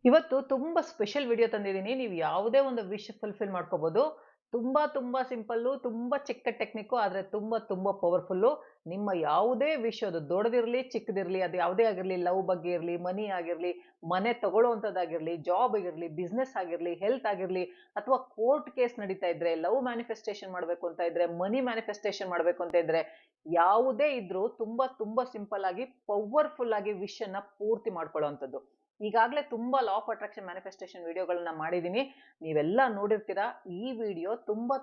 ಇವತ್ತು ತುಂಬಾ special video ತಂದಿದ್ದೀನಿ. ನೀವು ಯಾವುದೇ ಒಂದು ವಿಶ್ ಫುಲ್ಫಿಲ್ ಮಾಡ್ಕೋಬಹುದು. ತುಂಬಾ ಸಿಂಪಲ್ಲು, ತುಂಬಾ ಚಿಕ್ಕ ಟೆಕ್ನಿಕ್ಕು, ಆದ್ರೆ ತುಂಬಾ ಪವರ್‌ಫುಲ್ಲು. ನಿಮ್ಮ ಯಾವುದೇ ವಿಶ್ ಅದು ದೊಡ್ಡದಿರ್ಲಿ, ಚಿಕ್ಕದಿರ್ಲಿ, ಅದು ಯಾವುದೇ ಆಗಿರ್ಲಿ, ಲವ್ ಬಗ್ಗೆ ಇರ್ಲಿ, ಮನಿ ಆಗಿರ್ಲಿ, ಮನೆ ತಗೊಳ್ಳೋವಂಥದ್ದಾಗಿರ್ಲಿ, ಜಾಬ್ ಆಗಿರ್ಲಿ, ಬಿಸ್ನೆಸ್ ಆಗಿರ್ಲಿ, ಹೆಲ್ತ್ ಆಗಿರ್ಲಿ, ಅಥವಾ ಕೋರ್ಟ್ ಕೇಸ್ ನಡೀತಾ ಇದ್ರೆ, ಲವ್ ಮ್ಯಾನಿಫೆಸ್ಟೇಷನ್ ಮಾಡ್ಬೇಕು ಅಂತ ಇದ್ರೆ, ಮನಿ ಮ್ಯಾನಿಫೆಸ್ಟೇಷನ್ ಮಾಡ್ಬೇಕು ಅಂತ ಇದ್ರೆ, ಯಾವುದೇ ಇದ್ರೂ ತುಂಬಾ ಸಿಂಪಲ್ ಆಗಿ, ಪವರ್‌ಫುಲ್ ಆಗಿ ವಿಶ್ ಅನ್ನ ಪೂರ್ತಿ ಮಾಡ್ಕೊಳ್ಳುವಂಥದ್ದು. ಈಗಾಗಲೇ ತುಂಬಾ ಲಾ ಆಫ್ ಅಟ್ರಾಕ್ಷನ್ ಮ್ಯಾನಿಫೆಸ್ಟೇಷನ್ ವಿಡಿಯೋಗಳನ್ನ ಮಾಡಿದ್ದೀನಿ. ನೀವೆಲ್ಲ ನೋಡಿರ್ತೀರಾ. ಈ ವಿಡಿಯೋ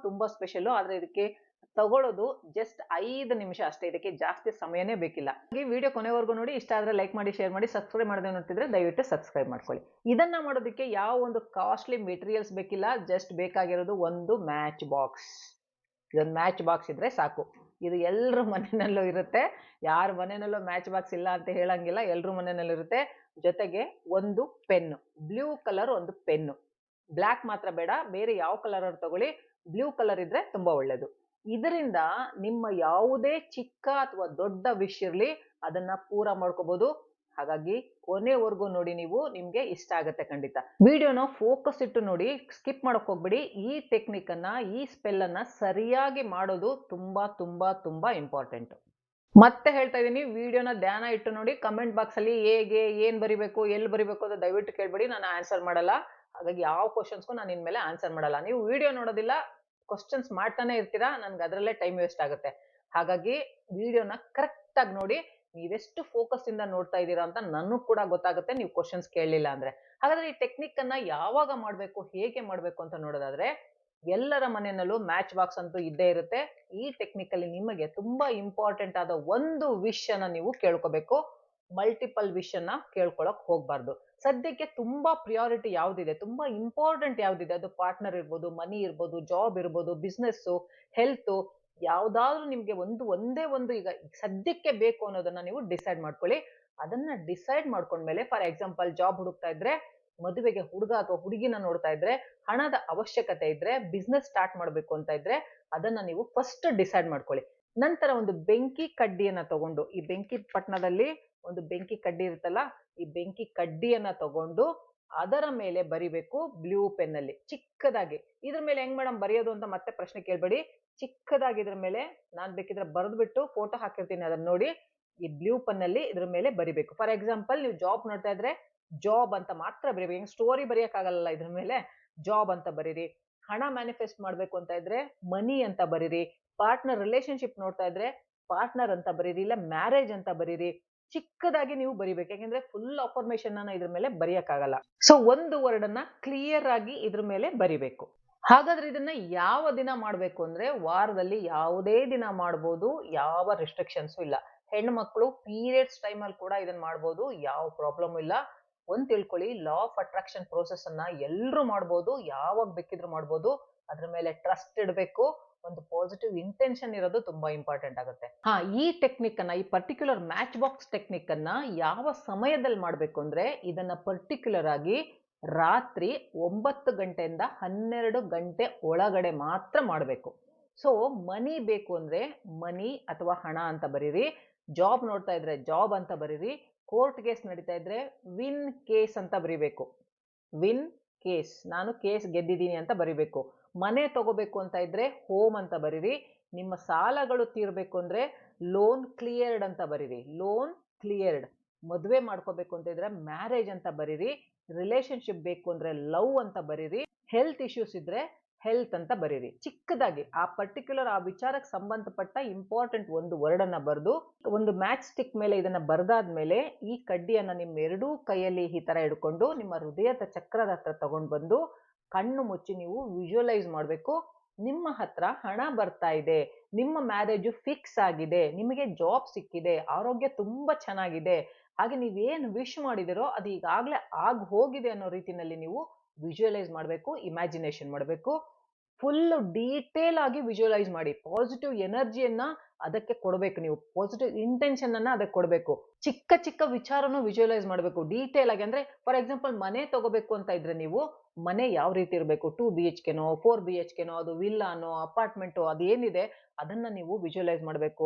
ತುಂಬಾ ಸ್ಪೆಷಲ್. ಆದ್ರೆ ಇದಕ್ಕೆ ತಗೊಳ್ಳೋದು ಜಸ್ಟ್ 5 ನಿಮಿಷ ಅಷ್ಟೇ. ಇದಕ್ಕೆ ಜಾಸ್ತಿ ಸಮಯನೇ ಬೇಕಿಲ್ಲ. ಈ ವಿಡಿಯೋ ಕೊನೆವರೆಗೂ ನೋಡಿ. ಇಷ್ಟ ಆದ್ರೆ ಲೈಕ್ ಮಾಡಿ, ಶೇರ್ ಮಾಡಿ, ಸಬ್ಸ್ಕ್ರೈಬ್ ಮಾಡದೆ ನೋಡ್ತಿದ್ರೆ ದಯವಿಟ್ಟು ಸಬ್ಸ್ಕ್ರೈಬ್ ಮಾಡ್ಕೊಳ್ಳಿ. ಇದನ್ನ ಮಾಡೋದಕ್ಕೆ ಯಾವ ಒಂದು ಕಾಸ್ಟ್ಲಿ ಮೆಟೀರಿಯಲ್ಸ್ ಬೇಕಿಲ್ಲ. ಜಸ್ಟ್ ಬೇಕಾಗಿರೋದು ಒಂದು ಮ್ಯಾಚ್ ಬಾಕ್ಸ್. ಇದೊಂದು ಮ್ಯಾಚ್ ಬಾಕ್ಸ್ ಇದ್ರೆ ಸಾಕು. ಇದು ಎಲ್ಲರ ಮನೆಯಲ್ಲೂ ಇರುತ್ತೆ. ಯಾರ ಮನೆಯಲ್ಲೂ ಮ್ಯಾಚ್ ಬಾಕ್ಸ್ ಇಲ್ಲ ಅಂತ ಹೇಳಂಗಿಲ್ಲ. ಎಲ್ಲರ ಮನೆಯಲ್ಲೂ ಇರುತ್ತೆ. ಜೊತೆಗೆ ಒಂದು ಪೆನ್ನು, ಬ್ಲೂ ಕಲರ್ ಒಂದು ಪೆನ್ನು. ಬ್ಲಾಕ್ ಮಾತ್ರ ಬೇಡ, ಬೇರೆ ಯಾವ ಕಲರ್ ತಗೊಳ್ಳಿ. ಬ್ಲೂ ಕಲರ್ ಇದ್ರೆ ತುಂಬಾ ಒಳ್ಳೇದು. ಇದರಿಂದ ನಿಮ್ಮ ಯಾವುದೇ ಚಿಕ್ಕ ಅಥವಾ ದೊಡ್ಡ ವಿಶ್ ಇರ್ಲಿ, ಅದನ್ನ ಪೂರ ಮಾಡ್ಕೋಬಹುದು. ಹಾಗಾಗಿ ಕೊನೆವರೆಗೂ ನೋಡಿ, ನೀವು ನಿಮ್ಗೆ ಇಷ್ಟ ಆಗುತ್ತೆ ಖಂಡಿತ. ವಿಡಿಯೋನ ಫೋಕಸ್ ಇಟ್ಟು ನೋಡಿ, ಸ್ಕಿಪ್ ಮಾಡಕ್ ಹೋಗ್ಬಿಡಿ. ಈ ಟೆಕ್ನಿಕ್ ಅನ್ನ, ಈ ಸ್ಪೆಲ್ ಅನ್ನ ಸರಿಯಾಗಿ ಮಾಡೋದು ತುಂಬಾ ಇಂಪಾರ್ಟೆಂಟ್. ಮತ್ತೆ ಹೇಳ್ತಾ ಇದೀನಿ, ವಿಡಿಯೋನ ಧ್ಯಾನ ಇಟ್ಟು ನೋಡಿ. ಕಮೆಂಟ್ ಬಾಕ್ಸ್ ಅಲ್ಲಿ ಹೇಗೆ, ಏನ್ ಬರಿಬೇಕು, ಎಲ್ಲಿ ಬರಿಬೇಕು ಅಂತ ದಯವಿಟ್ಟು ಕೇಳ್ಬೇಡಿ. ನಾನು ಆನ್ಸರ್ ಮಾಡಲ್ಲ. ಹಾಗಾಗಿ ಯಾವ ಕ್ವಶನ್ಸ್ಗೂ ನಾನು ಇನ್ಮೇಲೆ ಆನ್ಸರ್ ಮಾಡಲ್ಲ. ನೀವು ವಿಡಿಯೋ ನೋಡೋದಿಲ್ಲ, ಕ್ವಶನ್ಸ್ ಮಾಡ್ತಾನೆ ಇರ್ತೀರಾ. ನನ್ಗೆ ಅದರಲ್ಲೇ ಟೈಮ್ ವೇಸ್ಟ್ ಆಗುತ್ತೆ. ಹಾಗಾಗಿ ವಿಡಿಯೋನ ಕರೆಕ್ಟ್ ಆಗಿ ನೋಡಿ. ನೀವೆಷ್ಟು ಫೋಕಸ್ ಇಂದ ನೋಡ್ತಾ ಇದ್ದೀರಾ ಅಂತ ನನಗೂ ಕೂಡ ಗೊತ್ತಾಗುತ್ತೆ, ನೀವು ಕ್ವಶನ್ಸ್ ಕೇಳಲಿಲ್ಲ ಅಂದ್ರೆ. ಹಾಗಾದ್ರೆ ಈ ಟೆಕ್ನಿಕ್ ಅನ್ನ ಯಾವಾಗ ಮಾಡ್ಬೇಕು, ಹೇಗೆ ಮಾಡ್ಬೇಕು ಅಂತ ನೋಡೋದಾದ್ರೆ, ಎಲ್ಲರ ಮನೆಯಲ್ಲೂ ಮ್ಯಾಚ್ ಬಾಕ್ಸ್ ಅಂತೂ ಇದ್ದೇ ಇರುತ್ತೆ. ಈ ಟೆಕ್ನಿಕ್ ಅಲ್ಲಿ ನಿಮಗೆ ತುಂಬಾ ಇಂಪಾರ್ಟೆಂಟ್ ಆದ ಒಂದು ವಿಶ್ ಅನ್ನ ನೀವು ಕೇಳ್ಕೋಬೇಕು. ಮಲ್ಟಿಪಲ್ ವಿಶ್ ಅನ್ನ ಕೇಳ್ಕೊಳಕ್ ಹೋಗ್ಬಾರ್ದು. ಸದ್ಯಕ್ಕೆ ತುಂಬಾ ಪ್ರಿಯಾರಿಟಿ ಯಾವ್ದಿದೆ, ತುಂಬಾ ಇಂಪಾರ್ಟೆಂಟ್ ಯಾವ್ದಿದೆ, ಅದು ಪಾರ್ಟ್ನರ್ ಇರ್ಬೋದು, ಮನಿ ಇರ್ಬೋದು, ಜಾಬ್ ಇರ್ಬೋದು, ಬಿಸ್ನೆಸ್, ಹೆಲ್ತ್, ಯಾವ್ದಾದ್ರು ನಿಮ್ಗೆ ಒಂದೇ ಒಂದು ಈಗ ಸದ್ಯಕ್ಕೆ ಬೇಕು ಅನ್ನೋದನ್ನ ನೀವು ಡಿಸೈಡ್ ಮಾಡ್ಕೊಳ್ಳಿ. ಅದನ್ನ ಡಿಸೈಡ್ ಮಾಡ್ಕೊಂಡ್ಮೇಲೆ, ಫಾರ್ ಎಕ್ಸಾಂಪಲ್ ಜಾಬ್ ಹುಡುಕ್ತಾ ಇದ್ರೆ, ಮದುವೆಗೆ ಹುಡುಗ ಅಥವಾ ಹುಡುಗಿನ ನೋಡ್ತಾ ಇದ್ರೆ, ಹಣದ ಅವಶ್ಯಕತೆ ಇದ್ರೆ, ಬಿಸ್ನೆಸ್ ಸ್ಟಾರ್ಟ್ ಮಾಡ್ಬೇಕು ಅಂತ ಇದ್ರೆ, ಅದನ್ನ ನೀವು ಫಸ್ಟ್ ಡಿಸೈಡ್ ಮಾಡ್ಕೊಳ್ಳಿ. ನಂತರ ಒಂದು ಬೆಂಕಿ ಕಡ್ಡಿಯನ್ನ ತಗೊಂಡು, ಈ ಬೆಂಕಿ ಪಟ್ಟಣದಲ್ಲಿ ಒಂದು ಬೆಂಕಿ ಕಡ್ಡಿ ಇರುತ್ತಲ್ಲ, ಈ ಬೆಂಕಿ ಕಡ್ಡಿಯನ್ನ ತಗೊಂಡು ಅದರ ಮೇಲೆ ಬರಿಬೇಕು ಬ್ಲೂ ಪೆನ್ ಅಲ್ಲಿ ಚಿಕ್ಕದಾಗಿ. ಇದ್ರ ಮೇಲೆ ಹೆಂಗ್ ಮೇಡಮ್ ಬರೆಯೋದು ಅಂತ ಮತ್ತೆ ಪ್ರಶ್ನೆ ಕೇಳ್ಬೇಡಿ. ಚಿಕ್ಕದಾಗಿ ಇದ್ರ ಮೇಲೆ ನಾನ್ ಬೇಕಿದ್ರೆ ಬರೆದ್ಬಿಟ್ಟು ಫೋಟೋ ಹಾಕಿರ್ತೀನಿ, ಅದನ್ನ ನೋಡಿ. ಈ ಬ್ಲೂ ಪೆನ್ ಅಲ್ಲಿ ಇದ್ರ ಮೇಲೆ ಬರಿಬೇಕು. ಫಾರ್ ಎಕ್ಸಾಂಪಲ್, ನೀವು ಜಾಬ್ ನೋಡ್ತಾ ಇದ್ರೆ ಜಾಬ್ ಅಂತ ಮಾತ್ರ ಬರೀಬೇಕು. ಹೆಂಗ್ ಸ್ಟೋರಿ ಬರೆಯಕ್ ಆಗಲ್ಲ ಇದ್ರ ಮೇಲೆ. ಜಾಬ್ ಅಂತ ಬರೀರಿ. ಹಣ ಮ್ಯಾನಿಫೆಸ್ಟ್ ಮಾಡ್ಬೇಕು ಅಂತ ಇದ್ರೆ ಮನಿ ಅಂತ ಬರೀರಿ. ಪಾರ್ಟ್ನರ್ ರಿಲೇಶನ್ಶಿಪ್ ನೋಡ್ತಾ ಇದ್ರೆ ಪಾರ್ಟ್ನರ್ ಅಂತ ಬರೀರಿ, ಇಲ್ಲ ಮ್ಯಾರೇಜ್ ಅಂತ ಬರೀರಿ. ಚಿಕ್ಕದಾಗಿ ನೀವು ಬರಿಬೇಕು. ಯಾಕಂದ್ರೆ ಫುಲ್ ಅಫರ್ಮೇಶನ್ ಅನ್ನ ಇದ್ರ ಮೇಲೆ ಬರೆಯಕ್ಕಾಗಲ್ಲ. ಸೊ ಒಂದು ವರ್ಡ್ ಅನ್ನ ಕ್ಲಿಯರ್ ಆಗಿ ಇದ್ರ ಮೇಲೆ ಬರಿಬೇಕು. ಹಾಗಾದ್ರೆ ಇದನ್ನ ಯಾವ ದಿನ ಮಾಡ್ಬೇಕು ಅಂದ್ರೆ, ವಾರದಲ್ಲಿ ಯಾವುದೇ ದಿನ ಮಾಡ್ಬೋದು. ಯಾವ ರೆಸ್ಟ್ರಿಕ್ಷನ್ಸ್ ಇಲ್ಲ. ಹೆಣ್ಣು ಮಕ್ಕಳು ಪೀರಿಯಡ್ಸ್ ಟೈಮ್ ಅಲ್ಲಿ ಕೂಡ ಇದನ್ನ ಮಾಡ್ಬೋದು. ಯಾವ ಪ್ರಾಬ್ಲಮ್ ಇಲ್ಲ. ಒಂದ್ ತಿಳ್ಕೊಳ್ಳಿ, ಲಾ ಆಫ್ ಅಟ್ರಾಕ್ಷನ್ ಪ್ರೋಸೆಸ್ ಅನ್ನ ಎಲ್ರು ಮಾಡ್ಬೋದು, ಯಾವಾಗ ಬೇಕಿದ್ರು ಮಾಡ್ಬೋದು. ಅದ್ರ ಮೇಲೆ ಟ್ರಸ್ಟ್ ಇಡಬೇಕು. ಒಂದು ಪಾಸಿಟಿವ್ ಇಂಟೆನ್ಷನ್ ಇರೋದು ತುಂಬಾ ಇಂಪಾರ್ಟೆಂಟ್ ಆಗುತ್ತೆ. ಈ ಟೆಕ್ನಿಕ್ ಅನ್ನ, ಈ ಪರ್ಟಿಕ್ಯುಲರ್ ಮ್ಯಾಚ್ ಬಾಕ್ಸ್ ಟೆಕ್ನಿಕ್ ಅನ್ನ ಯಾವ ಸಮಯದಲ್ಲಿ ಮಾಡ್ಬೇಕು ಅಂದ್ರೆ, ಇದನ್ನ ಪರ್ಟಿಕ್ಯುಲರ್ ಆಗಿ ರಾತ್ರಿ 9 ಗಂಟೆಯಿಂದ 12 ಗಂಟೆ ಒಳಗಡೆ ಮಾತ್ರ ಮಾಡಬೇಕು. ಸೊ ಮನಿ ಬೇಕು ಅಂದ್ರೆ ಮನಿ ಅಥವಾ ಹಣ ಅಂತ ಬರೀರಿ. ಜಾಬ್ ನೋಡ್ತಾ ಇದ್ರೆ ಜಾಬ್ ಅಂತ ಬರೀರಿ. ಕೋರ್ಟ್ ಕೇಸ್ ನಡೀತಾ ಇದ್ರೆ ವಿನ್ ಕೇಸ್ ಅಂತ ಬರಿಬೇಕು. ವಿನ್ ಕೇಸ್, ನಾನು ಕೇಸ್ ಗೆದ್ದಿದ್ದೀನಿ ಅಂತ ಬರಿಬೇಕು. ಮನೆ ತಗೋಬೇಕು ಅಂತ ಇದ್ರೆ ಹೋಮ್ ಅಂತ ಬರೀರಿ. ನಿಮ್ಮ ಸಾಲಗಳು ತೀರ್ಬೇಕು ಅಂದ್ರೆ ಲೋನ್ ಕ್ಲಿಯರ್ಡ್ ಅಂತ ಬರೀರಿ. Loan cleared. ಮದುವೆ ಮಾಡ್ಕೋಬೇಕು ಅಂತ ಇದ್ರೆ ಮ್ಯಾರೇಜ್ ಅಂತ ಬರೀರಿ. ರಿಲೇಶನ್ಶಿಪ್ ಬೇಕು ಅಂದ್ರೆ ಲವ್ ಅಂತ ಬರೀರಿ. ಹೆಲ್ತ್ ಇಶ್ಯೂಸ್ ಇದ್ರೆ ಹೆಲ್ತ್ ಅಂತ ಬರೀರಿ. ಚಿಕ್ಕದಾಗಿ ಆ ಪರ್ಟಿಕ್ಯುಲರ್ ಆ ವಿಚಾರಕ್ಕೆ ಸಂಬಂಧಪಟ್ಟ ಇಂಪಾರ್ಟೆಂಟ್ ಒಂದು ವರ್ಡ್ ಅನ್ನ ಬರೆದು, ಒಂದು ಮ್ಯಾಚ್ ಸ್ಟಿಕ್ ಮೇಲೆ ಇದನ್ನ ಬರೆದಾದ್ಮೇಲೆ ಈ ಕಡ್ಡಿಯನ್ನ ನಿಮ್ಮ ಎರಡೂ ಕೈಯಲ್ಲಿ ಈ ತರ ಹಿಡ್ಕೊಂಡು ನಿಮ್ಮ ಹೃದಯದ ಚಕ್ರದ ಹತ್ರ ತಗೊಂಡು ಬಂದು ಕಣ್ಣು ಮುಚ್ಚಿ ನೀವು ವಿಜುವಲೈಸ್ ಮಾಡಬೇಕು. ನಿಮ್ಮ ಹತ್ರ ಹಣ ಬರ್ತಾ ಇದೆ, ನಿಮ್ಮ ಮ್ಯಾರೇಜು ಫಿಕ್ಸ್ ಆಗಿದೆ, ನಿಮಗೆ ಜಾಬ್ ಸಿಕ್ಕಿದೆ, ಆರೋಗ್ಯ ತುಂಬಾ ಚೆನ್ನಾಗಿದೆ, ಹಾಗೆ ನೀವೇನು ವಿಶ್ ಮಾಡಿದಿರೋ ಅದು ಈಗಾಗಲೇ ಆಗ್ ಹೋಗಿದೆ ಅನ್ನೋ ರೀತಿನಲ್ಲಿ ನೀವು ವಿಜುವಲೈಸ್ ಮಾಡಬೇಕು, ಇಮ್ಯಾಜಿನೇಷನ್ ಮಾಡಬೇಕು. ಫುಲ್ ಡೀಟೇಲ್ ಆಗಿ ವಿಜುವಲೈಸ್ ಮಾಡಿ. ಪಾಸಿಟಿವ್ ಎನರ್ಜಿಯನ್ನ ಅದಕ್ಕೆ ಕೊಡಬೇಕು ನೀವು. ಪಾಸಿಟಿವ್ ಇಂಟೆನ್ಷನ್ ಅನ್ನ ಅದಕ್ಕೆ ಕೊಡಬೇಕು. ಚಿಕ್ಕ ಚಿಕ್ಕ ವಿಚಾರನೂ ವಿಜುವಲೈಸ್ ಮಾಡಬೇಕು ಡೀಟೇಲ್ ಆಗಿ. ಅಂದ್ರೆ ಫಾರ್ ಎಕ್ಸಾಂಪಲ್ ಮನೆ ತಗೋಬೇಕು ಅಂತ ಇದ್ರೆ ನೀವು ಮನೆ ಯಾವ ರೀತಿ ಇರಬೇಕು, 2 BHKನೋ 4 BHKನೋ, ಅದು ವಿಲ್ಲಾನೋ ಅಪಾರ್ಟ್ಮೆಂಟು ಅದೇನಿದೆ ಅದನ್ನ ನೀವು ವಿಜುವಲೈಸ್ ಮಾಡಬೇಕು.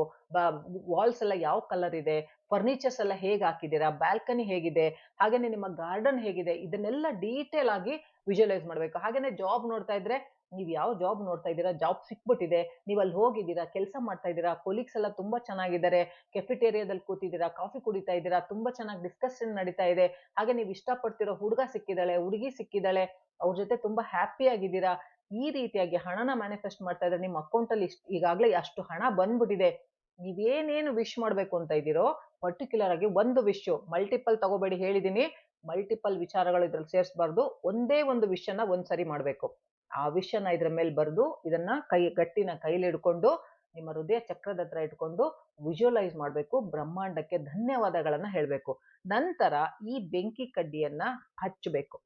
ವಾಲ್ಸ್ ಎಲ್ಲ ಯಾವ ಕಲರ್ ಇದೆ, ಫರ್ನಿಚರ್ಸ್ ಎಲ್ಲ ಹೇಗೆ ಹಾಕಿದ್ದೀರಾ, ಬ್ಯಾಲ್ಕನಿ ಹೇಗಿದೆ, ಹಾಗೇನೆ ನಿಮ್ಮ ಗಾರ್ಡನ್ ಹೇಗಿದೆ, ಇದನ್ನೆಲ್ಲ ಡೀಟೇಲ್ ಆಗಿ ವಿಜುವಲೈಸ್ ಮಾಡಬೇಕು. ಹಾಗೇನೆ ಜಾಬ್ ನೋಡ್ತಾ ಇದ್ರೆ ನೀವು ಯಾವ ಜಾಬ್ ನೋಡ್ತಾ ಇದ್ದೀರಾ, ಜಾಬ್ ಸಿಕ್ಬಿಟ್ಟಿದೆ, ನೀವು ಅಲ್ಲಿ ಹೋಗಿದ್ದೀರಾ, ಕೆಲಸ ಮಾಡ್ತಾ ಇದ್ದೀರಾ, ಕೊಲೀಗ್ಸ್ ಎಲ್ಲ ತುಂಬಾ ಚೆನ್ನಾಗಿದ್ದಾರೆ, ಕೆಫೆಟೇರಿಯಾದಲ್ಲಿ ಕೂತಿದ್ದೀರಾ, ಕಾಫಿ ಕುಡಿತಾ ಇದ್ದೀರಾ, ತುಂಬಾ ಚೆನ್ನಾಗಿ ಡಿಸ್ಕಷನ್ ನಡೀತಾ ಇದೆ, ಹಾಗೆ ನೀವು ಇಷ್ಟಪಡ್ತಿರೋ ಹುಡುಗ ಸಿಕ್ಕಿದ್ದಾಳೆ, ಹುಡುಗಿ ಸಿಕ್ಕಿದ್ದಾಳೆ, ಅವ್ರ ಜೊತೆ ತುಂಬಾ ಹ್ಯಾಪಿ ಆಗಿದ್ದೀರಾ, ಈ ರೀತಿಯಾಗಿ ಹಣನ ಮ್ಯಾನಿಫೆಸ್ಟ್ ಮಾಡ್ತಾ ಇದ್ರೆ ನಿಮ್ಮ ಅಕೌಂಟ್ ಅಲ್ಲಿ ಈಗಾಗಲೇ ಅಷ್ಟು ಹಣ ಬಂದ್ಬಿಟ್ಟಿದೆ. ನೀವೇನೇನು ವಿಶ್ ಮಾಡ್ಬೇಕು ಅಂತ ಇದ್ದೀರೋ ಪರ್ಟಿಕ್ಯುಲರ್ ಆಗಿ ಒಂದು ವಿಶ್, ಮಲ್ಟಿಪಲ್ ತಗೋಬೇಡಿ ಹೇಳಿದೀನಿ, ಮಲ್ಟಿಪಲ್ ವಿಚಾರಗಳು ಇದ್ರಲ್ಲಿ ಸೇರಿಸಬಾರ್ದು. ಒಂದೇ ಒಂದು ವಿಶ್ ಅನ್ನ ಒಂದ್ಸರಿ ಮಾಡ್ಬೇಕು. ಆ ವಿಶ್ ಅನ್ನ ಇದ್ರ ಮೇಲೆ ಬರೆದು ಇದನ್ನ ಗಟ್ಟಿನ ಕೈಲಿ ಹಿಡ್ಕೊಂಡು ನಿಮ್ಮ ಹೃದಯ ಚಕ್ರದ ಹತ್ರ ಇಟ್ಕೊಂಡು ವಿಜುವಲೈಸ್ ಮಾಡಬೇಕು. ಬ್ರಹ್ಮಾಂಡಕ್ಕೆ ಧನ್ಯವಾದಗಳನ್ನ ಹೇಳ್ಬೇಕು. ನಂತರ ಈ ಬೆಂಕಿ ಕಡ್ಡಿಯನ್ನ ಹಚ್ಚಬೇಕು.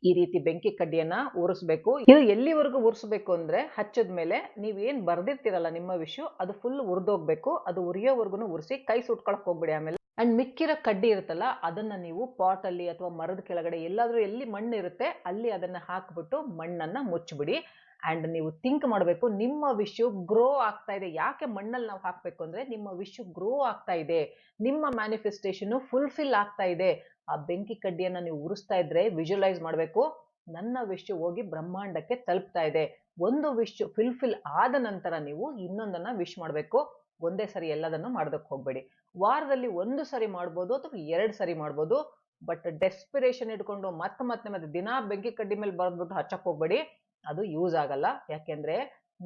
ಈ ರೀತಿ ಬೆಂಕಿ ಕಡ್ಡಿಯನ್ನ ಉರಿಸ್ಬೇಕು. ಇದು ಎಲ್ಲಿವರೆಗೂ ಉರಿಸ್ಬೇಕು ಅಂದ್ರೆ ಹಚ್ಚದ್ಮೇಲೆ ನೀವೇನ್ ಬರ್ದಿರ್ತೀರಲ್ಲ ನಿಮ್ಮ ವಿಷಯ ಅದು ಫುಲ್ ಉರಿದೋಗ್ಬೇಕು. ಅದು ಉರಿಯೋವರೆಗೂ ಉರಿಸಿ, ಕೈ ಸುಟ್ಕೊಳಕ್ ಹೋಗ್ಬಿಡಿ. ಆಮೇಲೆ ಅಂಡ್ ಮಿಕ್ಕಿರೋ ಕಡ್ಡಿ ಇರುತ್ತಲ್ಲ ಅದನ್ನ ನೀವು ಪಾಟ್ ಅಲ್ಲಿ ಅಥವಾ ಮರದ ಕೆಳಗಡೆ ಎಲ್ಲಾದ್ರೂ ಎಲ್ಲಿ ಮಣ್ಣು ಇರುತ್ತೆ ಅಲ್ಲಿ ಅದನ್ನ ಹಾಕ್ಬಿಟ್ಟು ಮಣ್ಣನ್ನ ಮುಚ್ಚಿಬಿಡಿ. ಅಂಡ್ ನೀವು ಥಿಂಕ್ ಮಾಡಬೇಕು, ನಿಮ್ಮ ವಿಶ್ ಗ್ರೋ ಆಗ್ತಾ ಇದೆ. ಯಾಕೆ ಮಣ್ಣಲ್ಲಿ ನಾವು ಹಾಕ್ಬೇಕು ಅಂದ್ರೆ ನಿಮ್ಮ ವಿಶ್ ಗ್ರೋ ಆಗ್ತಾ ಇದೆ, ನಿಮ್ಮ ಮ್ಯಾನಿಫೆಸ್ಟೇಷನ್ ಫುಲ್ಫಿಲ್ ಆಗ್ತಾ ಇದೆ. ಆ ಬೆಂಕಿ ಕಡ್ಡಿಯನ್ನ ನೀವು ಉರಿಸ್ತಾ ಇದ್ರೆ ವಿಜುವಲೈಸ್ ಮಾಡಬೇಕು, ನನ್ನ ವಿಶ್ ಹೋಗಿ ಬ್ರಹ್ಮಾಂಡಕ್ಕೆ ತಲುಪ್ತಾ ಇದೆ. ಒಂದು ವಿಶ್ ಫುಲ್ಫಿಲ್ ಆದ ನಂತರ ನೀವು ಇನ್ನೊಂದನ್ನ ವಿಶ್ ಮಾಡಬೇಕು. ಒಂದೇ ಸರಿ ಎಲ್ಲದನ್ನು ಮಾಡೋದಕ್ಕೆ ಹೋಗ್ಬೇಡಿ. ವಾರದಲ್ಲಿ 1 ಸರಿ ಮಾಡ್ಬೋದು ಅಥವಾ 2 ಸರಿ ಮಾಡ್ಬೋದು. ಬಟ್ ಡೆಸ್ಪಿರೇಷನ್ ಇಟ್ಕೊಂಡು ಮತ್ತೆ ದಿನ ಬೆಂಕಿ ಕಡ್ಡಿ ಮೇಲೆ ಬರ್ದ್ಬಿಟ್ಟು ಹಚ್ಚಕ್ ಹೋಗ್ಬೇಡಿ, ಅದು ಯೂಸ್ ಆಗಲ್ಲ. ಯಾಕೆಂದ್ರೆ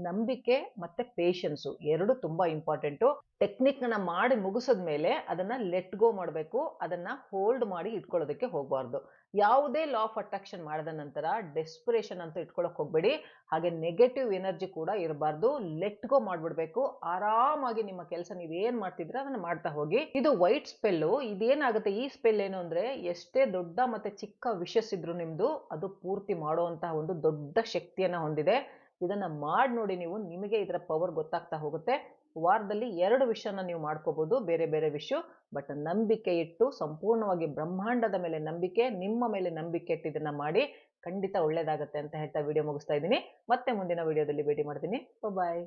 ನಂಬಿಕೆ ಮತ್ತೆ ಪೇಷನ್ಸು ಎರಡು ತುಂಬಾ ಇಂಪಾರ್ಟೆಂಟು. ಟೆಕ್ನಿಕ್ ನ ಮಾಡಿ ಮುಗಿಸಿದ್ಮೇಲೆ ಅದನ್ನ ಲೆಟ್ ಗೋ ಮಾಡಬೇಕು, ಅದನ್ನ ಹೋಲ್ಡ್ ಮಾಡಿ ಇಟ್ಕೊಳ್ಳೋದಕ್ಕೆ ಹೋಗಬಾರ್ದು. ಯಾವುದೇ ಲಾ ಆಫ್ ಅಟ್ರಾಕ್ಷನ್ ಮಾಡಿದ ನಂತರ ಡೆಸ್ಪಿರೇಷನ್ ಅಂತ ಇಟ್ಕೊಳಕ್ ಹೋಗ್ಬೇಡಿ, ಹಾಗೆ ನೆಗೆಟಿವ್ ಎನರ್ಜಿ ಕೂಡ ಇರಬಾರ್ದು. ಲೆಟ್ ಗೋ ಮಾಡ್ಬಿಡ್ಬೇಕು. ಆರಾಮಾಗಿ ನಿಮ್ಮ ಕೆಲಸ ನೀವೇನ್ ಮಾಡ್ತಿದ್ರೆ ಅದನ್ನ ಮಾಡ್ತಾ ಹೋಗಿ. ಇದು ವೈಟ್ ಸ್ಪೆಲ್ಲು. ಇದೇನಾಗುತ್ತೆ, ಈ ಸ್ಪೆಲ್ ಏನು ಅಂದ್ರೆ ಎಷ್ಟೇ ದೊಡ್ಡ ಮತ್ತೆ ಚಿಕ್ಕ ವಿಷಸ್ ಇದ್ರು ನಿಮ್ದು ಅದು ಪೂರ್ತಿ ಮಾಡುವಂತಹ ಒಂದು ದೊಡ್ಡ ಶಕ್ತಿಯನ್ನ ಹೊಂದಿದೆ. ಇದನ್ನ ಮಾಡಿ ನೋಡಿ ನೀವು, ನಿಮಗೆ ಇದರ ಪವರ್ ಗೊತ್ತಾಗ್ತಾ ಹೋಗುತ್ತೆ. ವಾರದಲ್ಲಿ 2 ವಿಷಯನ ನೀವು ಮಾಡ್ಕೋಬಹುದು, ಬೇರೆ ಬೇರೆ ವಿಷಯ. ಬಟ್ ನಂಬಿಕೆ ಇಟ್ಟು ಸಂಪೂರ್ಣವಾಗಿ ಬ್ರಹ್ಮಾಂಡದ ಮೇಲೆ ನಂಬಿಕೆ, ನಿಮ್ಮ ಮೇಲೆ ನಂಬಿಕೆ ಇಟ್ಟು ಇದನ್ನ ಮಾಡಿ, ಖಂಡಿತ ಒಳ್ಳೇದಾಗತ್ತೆ ಅಂತ ಹೇಳ್ತಾ ವಿಡಿಯೋ ಮುಗಿಸ್ತಾ ಇದ್ದೀನಿ. ಮತ್ತೆ ಮುಂದಿನ ವಿಡಿಯೋದಲ್ಲಿ ಭೇಟಿ ಮಾಡ್ತೀನಿ. ಬಾಯ್.